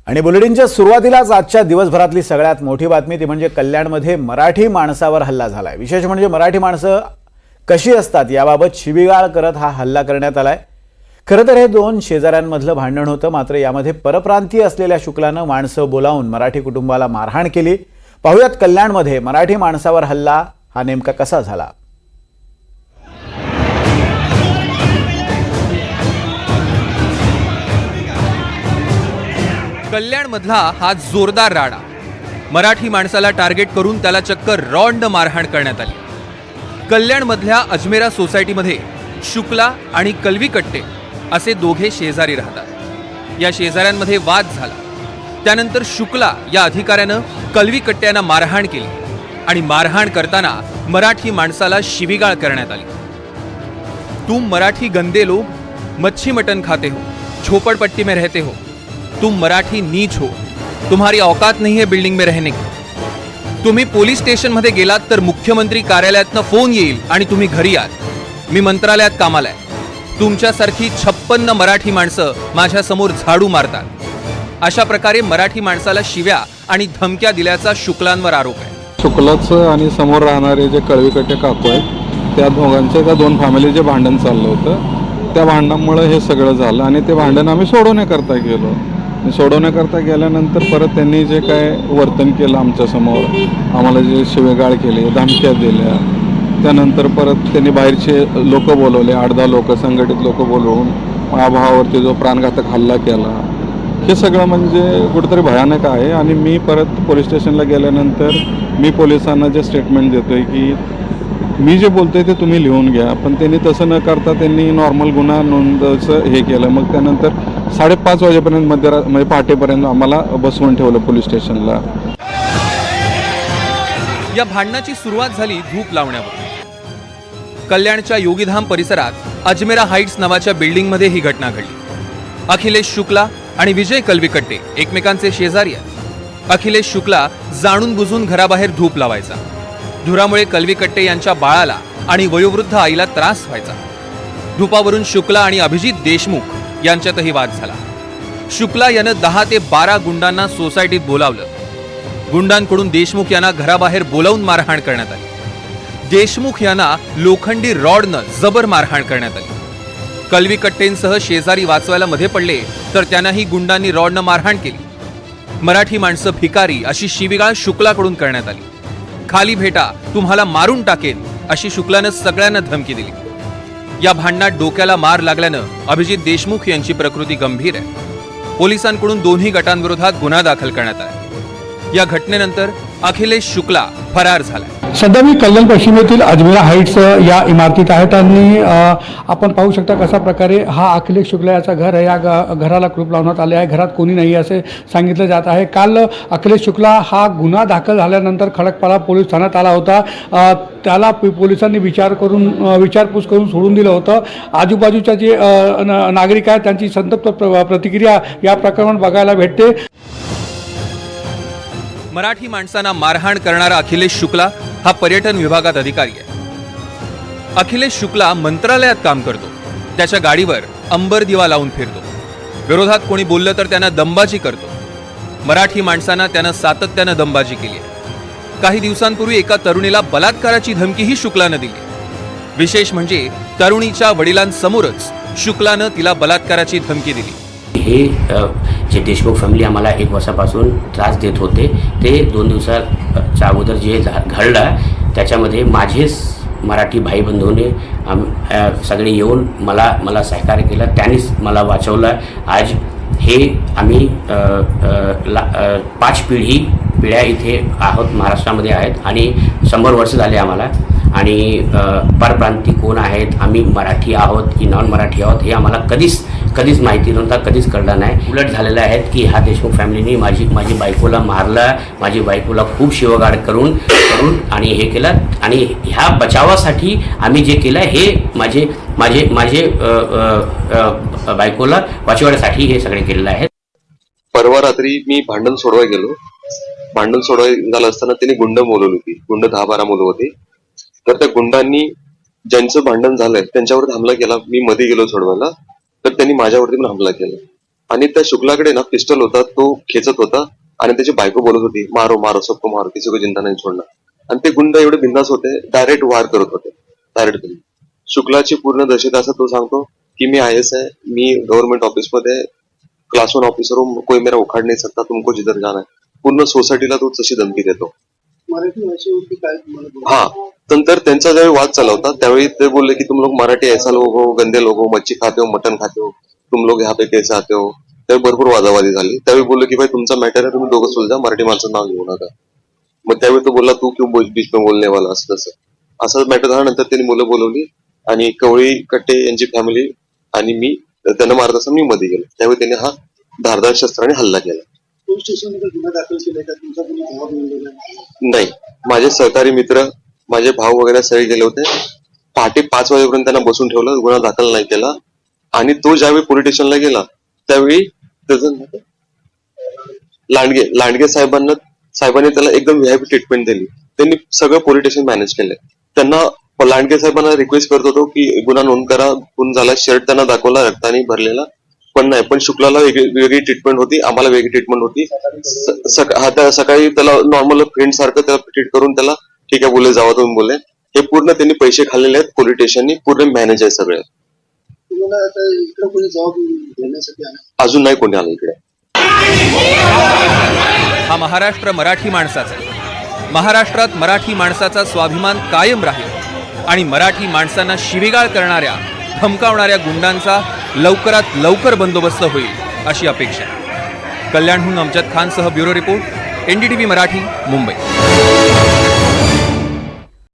आणि बुलेटिनच्या सुरुवातीलाच आजच्या दिवसभरातली सगळ्यात मोठी बातमी ती म्हणजे कल्याणमध्ये मराठी माणसावर हल्ला झालाय। विशेष म्हणजे मराठी माणसं कशी असतात याबाबत शिवीगाळ करत हा हल्ला करण्यात आलाय। खरं तर हे दोन शेजाऱ्यांमधलं भांडण होतं, मात्र यामध्ये परप्रांतीय असलेल्या शुक्लानं माणसं बोलावून मराठी कुटुंबाला मारहाण केली। पाहुयात कल्याणमध्ये मराठी माणसावर हल्ला हा नेमका कसा झाला। कल्याणमधला हा जोरदार राडा, मराठी माणसाला टार्गेट करून त्याला चक्क रॉड मारहाण करण्यात आली। कल्याणमधल्या अजमेरा सोसायटीमध्ये शुक्ला आणि कलवीकट्टे असे दोघे शेजारी राहतात। या शेजाऱ्यांमध्ये वाद झाला, त्यानंतर शुक्ला या अधिकाऱ्यानं कलवीकट्ट्यांना मारहाण केली आणि मारहाण करताना मराठी माणसाला शिवीगाळ करण्यात आली। तुम मराठी गंदे लोग, मच्छी मटन खाते हो, झोपड़पट्टी में रहते हो, तुम मराठी नीच हो, तुम्हारी औकात नहीं है बिल्डिंग में रहने की। तुम्ही पोलीस स्टेशन मध्ये गेलात तर मुख्यमंत्री कार्यालयातनं फोन येईल आणि तुम्ही घरी याल। मी मंत्रालयात कामाला आहे। तुमच्यासारखी 56 मराठी माणसं माझ्या समोर झाडू मारतात। अशा प्रकारे मराठी माणसाला शिव्या आणि धमक्या दिल्याचा शुक्लांवर आरोप आहे। शुक्लाचं आणि समोर राहणारे जे कळवीकट्टे काकू आहेत त्या दोघांचे त्या दोन फॅमिलीचे भांडण चाललं होतं। त्या भांडणामुळे हे सगळं झालं आणि ते भांडण आम्ही सोडवण्याकरता गेलो। सोडवण्याकरता गेल्यानंतर परत त्यांनी जे काय वर्तन केलं आमच्यासमोर, आम्हाला जे शिवेगाळ केली, धमक्या दिल्या, त्यानंतर परत त्यांनी बाहेरचे लोक बोलवले, 8-10 लोक, संघटित लोक बोलवून माझ्या भावावरती जो प्राणघातक हल्ला केला। हे सगळं म्हणजे कुठेतरी भयानक आहे। आणि मी परत पोलीस स्टेशनला गेल्यानंतर मी पोलिसांना जे स्टेटमेंट देतोय की मी जे बोलतोय ते तुम्ही लिहून घ्या, पण त्यांनी तसं न करता त्यांनी नॉर्मल गुन्हा नोंदचं हे केलं। मग त्यानंतर 5:30 वाजेपर्यंत म्हणजे पहाटेपर्यंत आम्हाला बसवून ठेवलं पोलीस स्टेशनला। या भांडणाची सुरुवात झाली धूप लावण्यावर। कल्याणच्या योगीधाम परिसरात अजमेरा हाइट्स नावाच्या बिल्डिंगमध्ये ही घटना घडली। अखिलेश शुक्ला आणि विजय कलवीकट्टे एकमेकांचे शेजारी आहेत। अखिलेश शुक्ला जाणून बुजून घराबाहेर धूप लावायचा। धुरामुळे कलवीकट्टे यांच्या बाळाला आणि वयोवृद्ध आईला त्रास व्हायचा। धुपावरून शुक्ला आणि अभिजित देशमुख यांच्यातही वाद झाला। शुक्ला यानं 10 ते 12 गुंडांना सोसायटीत बोलावलं। गुंडांकडून देशमुख यांना घराबाहेर बोलावून मारहाण करण्यात आली। देशमुख यांना लोखंडी रॉडनं जबर मारहाण करण्यात आली। कलवीकट्टेंसह शेजारी वाचवायला मध्ये पडले तर त्यांनाही गुंडांनी रॉडनं मारहाण केली। मराठी माणसं भिकारी अशी शिवीगाळ शुक्लाकडून करण्यात आली। खाली भेटा, तुम्हाला मारून टाकेन अशी शुक्लानं सगळ्यांना धमकी दिली। या भांडणात डोक्याला मार लागल्यानं अभिजित देशमुख यांची प्रकृती गंभीर आहे। पोलिसांकडून दोन्ही गटांविरोधात गुन्हा दाखल करण्यात आला। या घटनेनंतर अखिलेश शुक्ला फरार झाला। सध्या मी कल्याण पश्चिमेतील अजमेरा हाइट्स या इमारतीत आहेत आणि आपण पाहू शकता कशा प्रकारे हा अखिलेश शुक्ला याचा घर आहे। या घराला कुलूप लावण्यात आले आहे। घरात कोणी नाही असे सांगितलं जात आहे। काल अखिलेश शुक्ला हा गुन्हा दाखल झाल्यानंतर खडकपाडा पोलीस ठाण्यात आला होता। त्याला पोलिसांनी विचारपूस करून सोडून दिलं होतं। आजूबाजूच्या जे नागरिक आहेत त्यांची संतप्त प्रतिक्रिया या प्रकरणात बघायला भेटते। मराठी माणसांना मारहाण करणारा अखिलेश शुक्ला हा पर्यटन विभागात अधिकारी आहे। अखिलेश शुक्ला मंत्रालयात काम करतो। त्याच्या गाडीवर अंबर दिवा लावून फिरतो। विरोधात कोणी बोललं तर त्यांना दमबाजी करतो। मराठी माणसांना त्यानं सातत्यानं दमबाजी केली आहे। काही दिवसांपूर्वी एका तरुणीला बलात्काराची धमकीही शुक्लानं दिली। विशेष म्हणजे तरुणीच्या वडिलांसमोरच शुक्लानं तिला बलात्काराची धमकी दिली। हे जे देशमुख फॅमिली आम्हाला 1 वर्षापासून त्रास देत होते ते 2 दिवसाच्या अगोदर जे घडलं त्याच्यामध्ये माझेच मराठी भाई बंधूने सगळे येऊन मला सहकार्य केलं। त्यांनीच मला वाचवलं। आज हे आम्ही 5 पिढ्या इथे आहोत, महाराष्ट्रामध्ये आहेत आणि 100 वर्ष झाले आम्हाला। आणि परप्रांती कोण आहेत, आम्ही मराठी आहोत की नॉन मराठी आहोत हे आम्हाला कधीच माहिती नव्हता, कधीच कळलं नाही। उलट झालेलं आहे की ह्या देशमुख फॅमिलीने माझी बायकोला मारलं, माझी बायकोला खूप शिवगाळ करून आणि हे केलं। आणि ह्या बचावासाठी आम्ही जे केलं हे माझे बायकोला वाचवण्यासाठी हे सगळे केलेलं आहे। परवा रात्री मी भांडण सोडवायला गेलो। भांडण सोडवायला झालं असताना त्यांनी गुंड बोलवली होती। गुंड 10-12 मुलं होती। तर त्या गुंडांनी ज्यांचं भांडण झालंय त्यांच्यावर हमला केला। मी मध्ये गेलो सोडवायला तर त्यांनी माझ्यावरती पण हमला केला। आणि त्या शुक्लाकडे ना पिस्टल होता, तो खेचत होता आणि त्याची बायको बोलत होती, मारो मारो सबको मारो, किसी को जिंदा नहीं छोडणार. आणि ते गुंड एवढे बिंदास होते, डायरेक्ट वार करत होते डायरेक्ट. शुक्लाची पूर्ण दहशत असं तो सांगतो की मी IS आहे, मी गव्हर्नमेंट ऑफिसमध्ये क्लास 1 ऑफिसर हूं, कोई मेरा उखाड़ नहीं सकता, तुमको जिधर जाना है. पूर्ण सोसायटीला तो तशी धमकी देतो. हा, नंतर त्यांचा ज्यावेळी वाद चालला होता त्यावेळी ते बोलले की तुम लोग मराठी ऐसा लोग हो, गंदे लोग हो, मच्छी खाते हो, मटन खाते हो, तुम लोग यहाँ पे कैसे आते हो. त्यावेळी भरपूर वादावादी झाली. त्यावेळी बोलले की भाई तुमचा मॅटर आहे, तुम्ही दोघं सुलझा, मराठी माणसं नाव घेऊ नका. मग त्यावेळी तो बोलला तू क्यों बीच में बोलने वाला, असं तसं असं मॅटर झाल्यानंतर त्यांनी मुलं बोलवली आणि कवळी कट्टे यांची फॅमिली आणि मी त्यांना मारत असताना मी मध्ये गेलो. त्यावेळी त्यांनी हा धारदार शस्त्राने हल्ला केला. नाही, माझे सहकारी मित्र, माझे भाऊ वगैरे सगळे गेले होते. पहाटे 5 वाजेपर्यंत त्यांना बसून ठेवलं, गुन्हा दाखल नाही केला. आणि तो ज्यावेळी पोलीस स्टेशनला गेला त्यावेळी त्याचं लांडगे साहेबांनी त्याला एकदम VIP ट्रीटमेंट दिली. त्यांनी सगळं पोलीस स्टेशन मॅनेज केलं. त्यांना लांडगे साहेबांना रिक्वेस्ट करत होतो की गुन्हा नोंद करा, खून झाला. शर्ट त्यांना दाखवला रक्ताने भरलेला, पण नाही. पण शुक्लाला वेगळी ट्रीटमेंट होती, आम्हाला वेगळी ट्रीटमेंट होती. सकाळी त्याला नॉर्मल फ्रेंड सारखं त्याला ट्रीट करून त्याला ठीक आहे बोलले, जावा तुम्ही बोलले. हे पूर्ण त्यांनी पैसे खाल्लेले आहेत पोलीस स्टेशननी, पूर्ण मॅनेज आहे सगळे. अजून नाही कोणी आलं इकडे. हा महाराष्ट्र मराठी माणसाचा. महाराष्ट्रात मराठी माणसाचा स्वाभिमान कायम राहील आणि मराठी माणसांना शिवीगाळ करणाऱ्या, धमकावणाऱ्या गुंडांचा लवकरात लवकर बंदोबस्त होईल अशी अपेक्षा. कल्याणहून अमजद खानसह bureau report, NDTV Marathi, Mumbai.